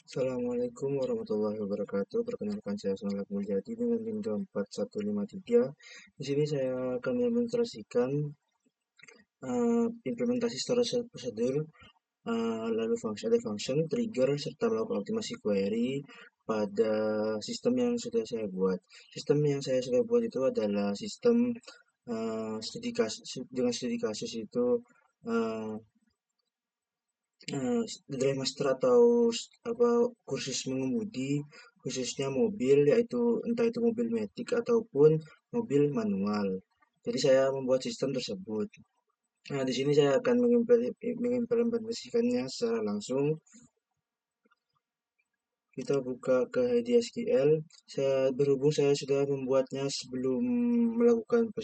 Assalamualaikum warahmatullahi wabarakatuh. Perkenalkan saya Sonalak Mulyadi dengan NIM 24153. Di sini saya akan mendemonstrasikan implementasi storage prosedur, lalu ada function, trigger, serta melakukan optimasi query pada sistem yang sudah saya buat. Sistem yang saya sudah buat itu adalah sistem studi kasus. Dengan studi kasus itu uh, drive master atau apa kursus mengemudi khususnya mobil, yaitu entah itu mobil matic ataupun mobil manual. Jadi saya membuat sistem tersebut. Nah, di sini saya akan mengimplementasikannya secara langsung. Kita buka ke HDSQL. Berhubung saya sudah membuatnya sebelum melakukan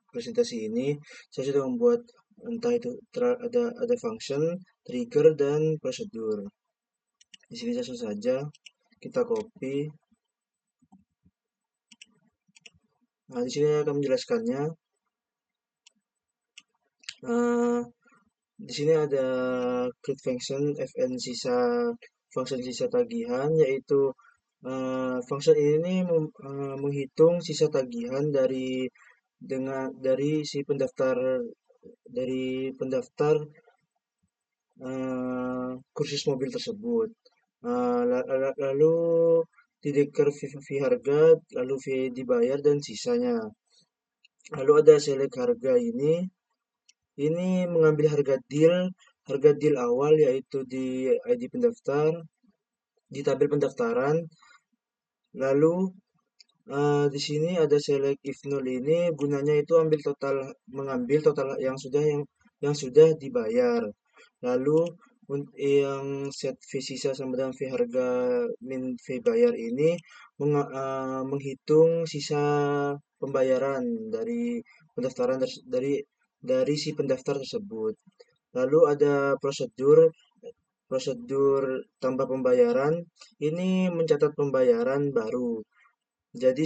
presentasi ini. Saya sudah membuat entah itu ada function, trigger, dan prosedur. Di sini langsung saja kita copy. Nah, di sini saya akan menjelaskannya. Eh, di sini ada create function fn sisa function sisa tagihan, yaitu function ini menghitung sisa tagihan dari si pendaftar dari pendaftar kursus mobil tersebut. Lalu dideklar fee harga, lalu fee dibayar dan sisanya. Lalu ada select harga ini mengambil harga deal awal yaitu di ID pendaftar, di tabel pendaftaran. Lalu di sini ada select if null ini gunanya itu mengambil total yang sudah dibayar. Lalu yang set fee sisa sama dengan fee harga min fee bayar ini menghitung sisa pembayaran dari pendaftaran dari si pendaftar tersebut. Lalu ada prosedur prosedur tambah pembayaran. Ini mencatat pembayaran baru. Jadi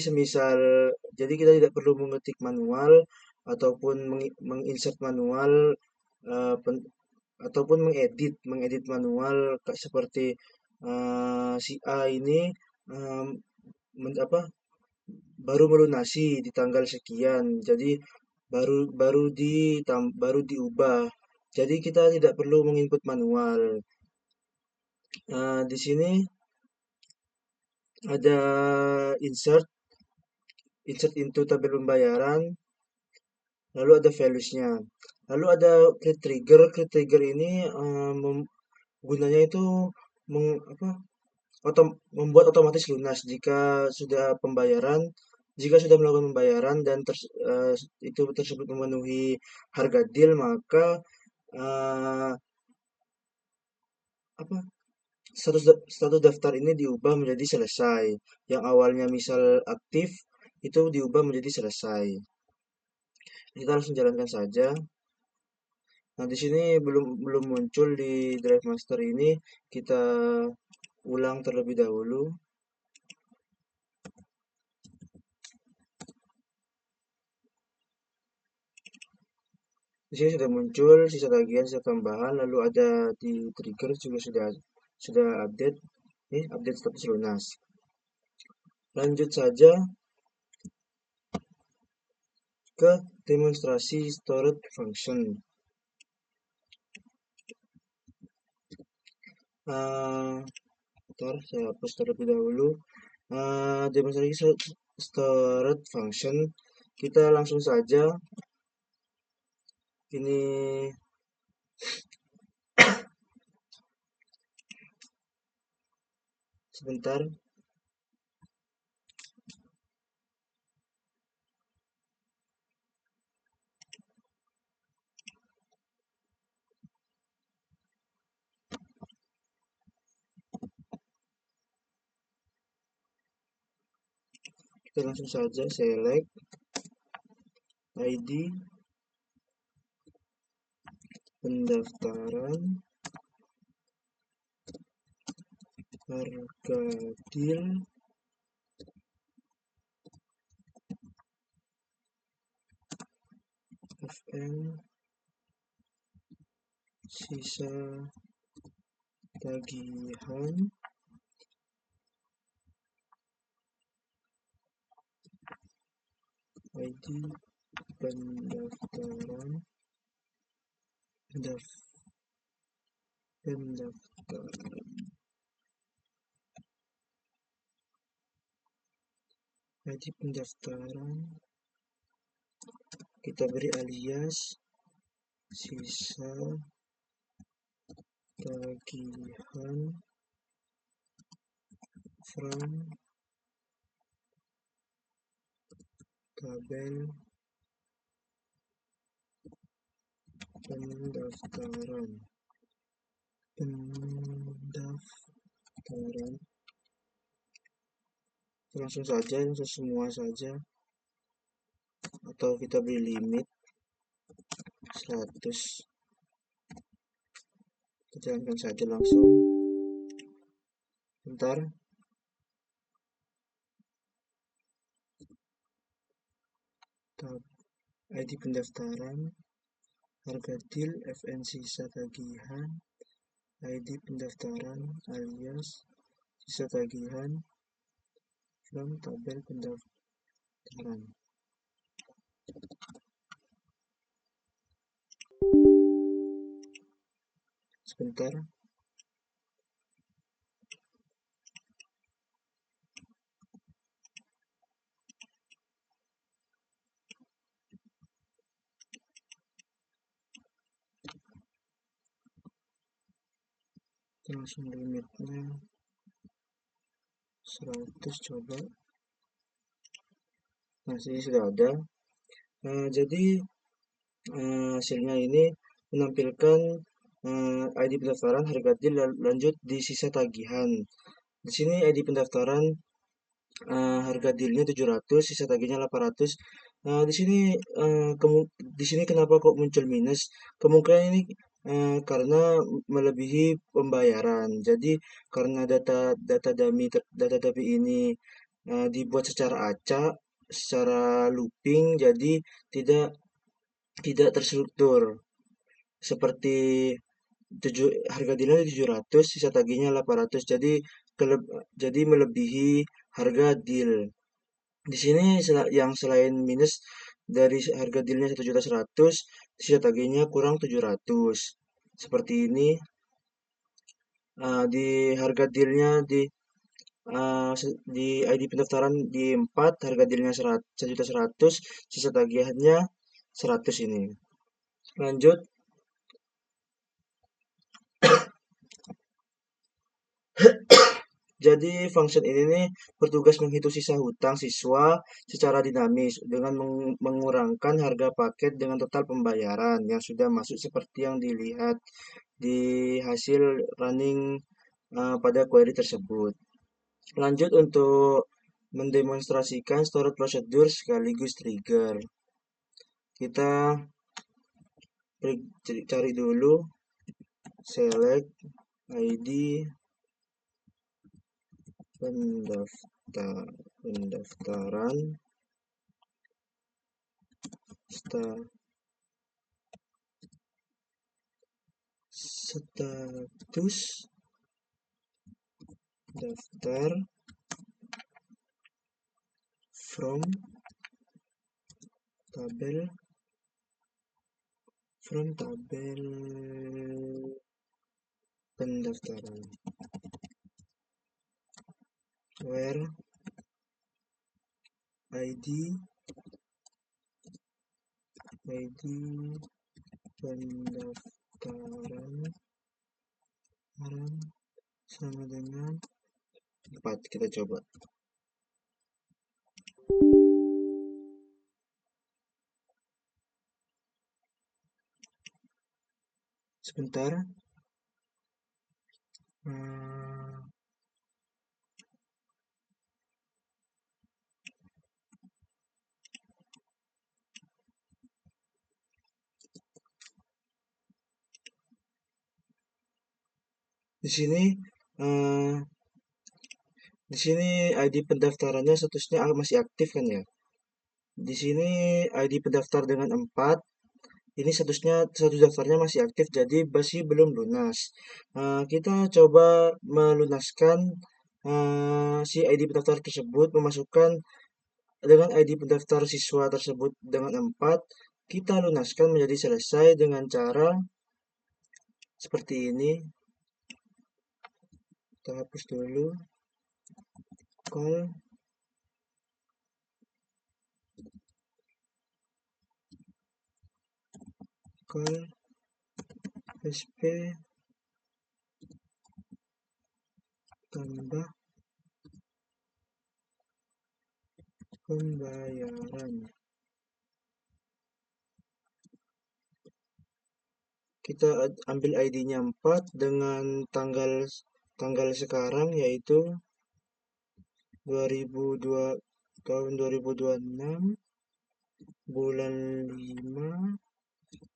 jadi kita tidak perlu mengetik manual ataupun menginsert manual, eh, pen- ataupun mengedit manual seperti si A ini em, apa baru melunasi di tanggal sekian. Jadi baru diubah. Jadi kita tidak perlu menginput manual. Di sini ada insert insert into tabel pembayaran. Lalu ada values-nya. Lalu ada create trigger. Create trigger ini gunanya itu apa, membuat otomatis lunas jika sudah melakukan pembayaran dan itu tersebut memenuhi harga deal, maka eh, apa status daftar ini diubah menjadi selesai. Yang awalnya misal aktif itu diubah menjadi selesai. Kita langsung jalankan saja. Nah, di sini belum belum muncul di Drive Master ini. Kita ulang terlebih dahulu. Di sini sudah muncul sisa tagihan, sisa tambahan, lalu ada di trigger juga sudah update. Ini update status lunas. Lanjut saja ke demonstrasi stored function. Bentar, saya hapus terlebih dahulu. Demonstrasi stored function. Kita langsung saja. Ini sebentar. Kita langsung saja select ID pendaftaran, harga deal, FM, sisa tagihan, ID pendaftaran pendaftaran ID pendaftaran kita beri alias sisa tagihan from tabel pendaftaran langsung saja semua saja, atau kita beri limit 100. Kita jalankan saja langsung. Bentar. Tab ID pendaftaran, harga deal, FN sisa tagihan, ID pendaftaran alias sisa tagihan from tabel pendaftaran. Sebentar. Langsung limitnya 100 coba. Nah, sini sudah ada. Jadi hasilnya ini menampilkan ID pendaftaran, harga deal, lanjut di sisa tagihan. Di sini ID pendaftaran harga dealnya 700, sisa tagihnya 800. Di sini di sini kenapa kok muncul minus? Kemungkinan ini karena melebihi pembayaran. Jadi karena data dummy ini dibuat secara acak, secara looping, jadi tidak tidak terstruktur. Seperti harga dealnya 700, sisa tagihnya 800. Jadi melebihi harga deal. Di sini yang selain minus dari harga dealnya 1.100.000, sisa tagihnya kurang 700. Seperti ini. Di harga dealnya di ID pendaftaran di 4, harga dealnya 1.100.000, sisa tagihannya 100 ini. Lanjut. Jadi function ini nih bertugas menghitung sisa hutang siswa secara dinamis dengan mengurangkan harga paket dengan total pembayaran yang sudah masuk seperti yang dilihat di hasil running pada query tersebut. Lanjut untuk mendemonstrasikan storage procedure sekaligus trigger. Kita cari dulu select ID pendaftaran status daftar from tabel pendaftaran where ID pendaftaran sama dengan 4. Kita coba. Sebentar. Di sini ID pendaftarannya statusnya masih aktif kan ya. Di sini ID pendaftar dengan 4. Ini status daftarnya masih aktif, jadi masih belum lunas. Kita coba melunaskan si ID pendaftar tersebut, memasukkan dengan ID pendaftar siswa tersebut dengan 4, kita lunaskan menjadi selesai dengan cara seperti ini. Kita hapus dulu. Call SP tambah pembayaran. Kita ambil ID-nya 4 dengan tanggal sekarang yaitu 2002 tahun 2026 bulan 5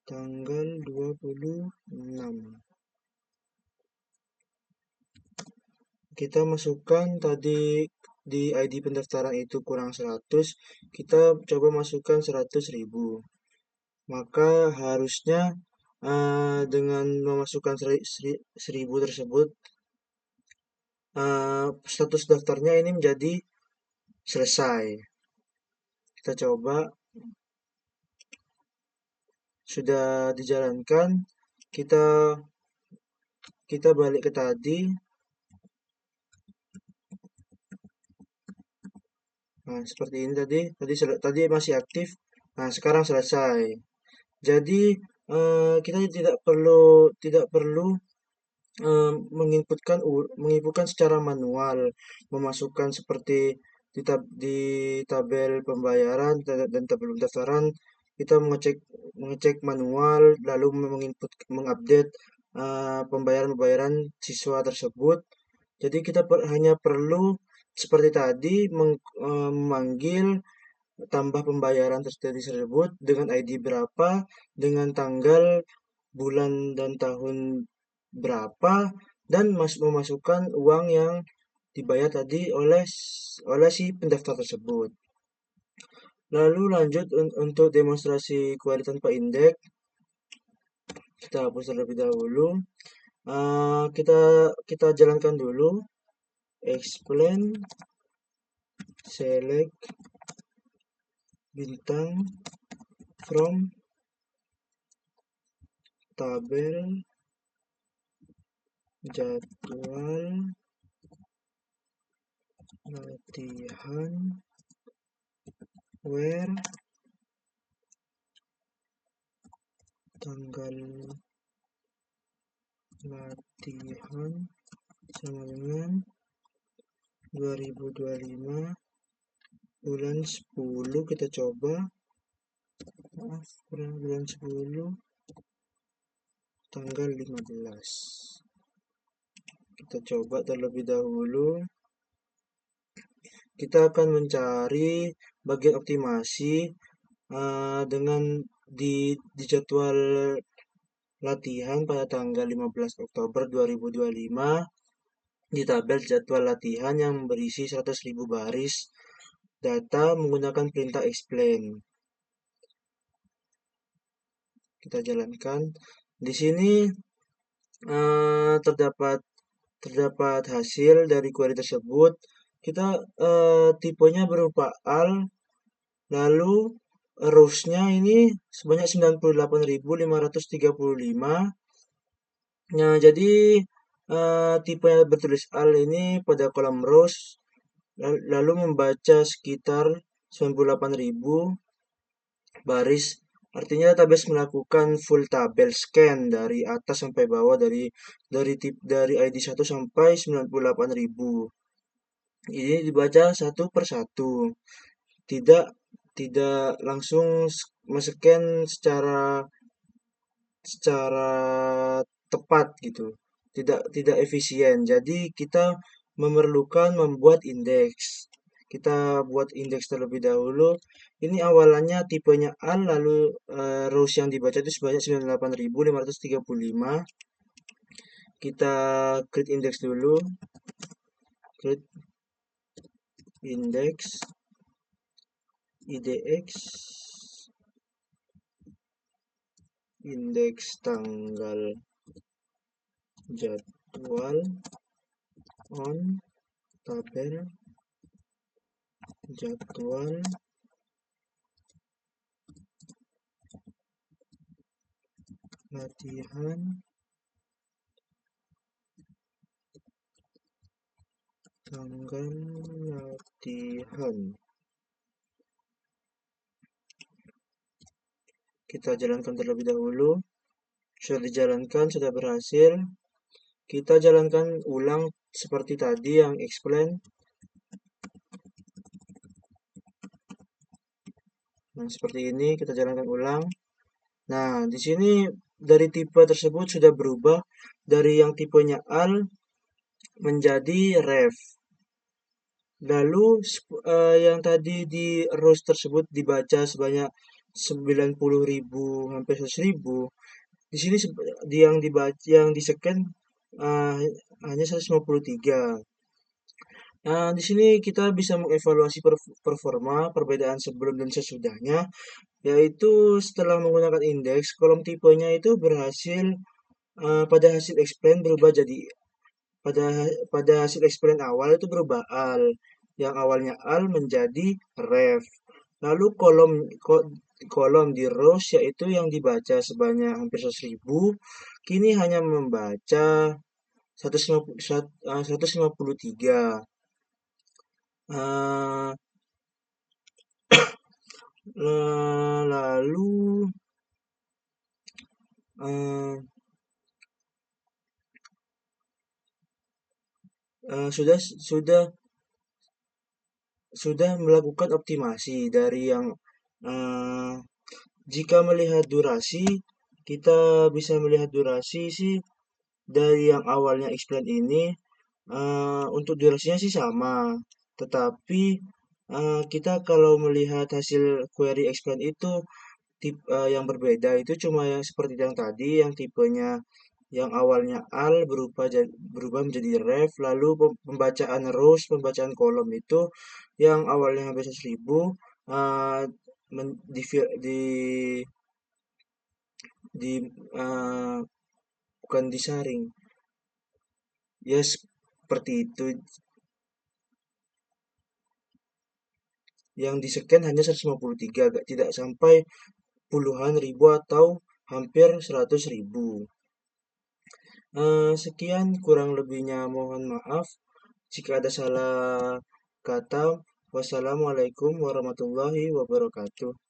tanggal 26. Kita masukkan tadi di ID pendaftaran itu kurang 100, kita coba masukkan 100.000. Maka harusnya dengan memasukkan 1.000 tersebut, status daftarnya ini menjadi selesai. Kita coba, sudah dijalankan. Kita kita balik ke tadi. Nah, seperti ini tadi masih aktif. Nah, sekarang selesai. Jadi kita tidak perlu menginputkan secara manual, memasukkan seperti di tabel pembayaran dan tabel pendaftaran. Kita mengecek manual, lalu mengupdate pembayaran siswa tersebut. Jadi kita hanya perlu seperti tadi memanggil tambah pembayaran tersebut dengan ID berapa, dengan tanggal, bulan, dan tahun berapa, dan memasukkan uang yang dibayar tadi oleh si pendaftar tersebut. Lalu lanjut untuk demonstrasi kuery tanpa indeks, kita hapus terlebih dahulu. Kita jalankan dulu. Explain, select bintang from tabel jadwal latihan where tanggal latihan sama dengan 2025 bulan 10. Kita coba, bulan 10 tanggal 15. Kita coba terlebih dahulu. Kita akan mencari bagian optimasi dengan di jadwal latihan pada tanggal 15 Oktober 2025 di tabel jadwal latihan yang berisi 100.000 baris data menggunakan perintah explain. Kita jalankan. Di sini terdapat hasil dari query tersebut. Kita tipenya berupa AL, lalu rows-nya ini sebanyak 98.535. Nah, jadi tipe yang bertulis AL ini pada kolom rows lalu membaca sekitar 98.000 baris. Artinya database melakukan full tabel scan dari atas sampai bawah, dari ID 1 sampai 98.000. Ini dibaca satu per satu. Tidak langsung men-scan secara tepat gitu. Tidak efisien. Jadi kita memerlukan membuat indeks. Kita buat indeks terlebih dahulu. Ini awalannya tipenya A, lalu rows yang dibaca itu sebanyak 98.535. Kita create indeks dulu. Create indeks IDX, indeks tanggal jadwal on tabel jadwal latihan tanggal latihan. Kita jalankan terlebih dahulu. Sudah dijalankan, sudah berhasil. Kita jalankan ulang seperti tadi yang explain. Nah, seperti ini kita jalankan ulang. Nah, di sini dari tipe tersebut sudah berubah dari yang tipenya AL menjadi ref. Lalu yang tadi di rows tersebut dibaca sebanyak 90.000 hampir 100.000. Di sini yang dibaca yang di-scan eh, hanya 153. Nah, di sini kita bisa mengevaluasi performa perbedaan sebelum dan sesudahnya, yaitu setelah menggunakan indeks, kolom tipenya itu berhasil pada hasil explain berubah jadi pada pada hasil explain awal itu berubah al, yang awalnya al menjadi ref. Lalu kolom di rows yaitu yang dibaca sebanyak hampir 100.000 kini hanya membaca 153. Eh, lalu eh, sudah melakukan optimasi dari yang eh, jika melihat durasi, kita bisa melihat durasi sih dari yang awalnya explain ini, untuk durasinya sih sama. Tetapi kita kalau melihat hasil query explain itu yang berbeda itu cuma yang seperti yang tadi, yang tipenya yang awalnya al berubah menjadi ref, lalu pembacaan rows, pembacaan kolom itu yang awalnya hampir 100.000 eh, di, di eh, bukan disaring, ya seperti itu, yang di scan hanya 153, tidak sampai puluhan ribu atau hampir 100.000. Sekian, kurang lebihnya mohon maaf jika ada salah kata. Wassalamualaikum warahmatullahi wabarakatuh.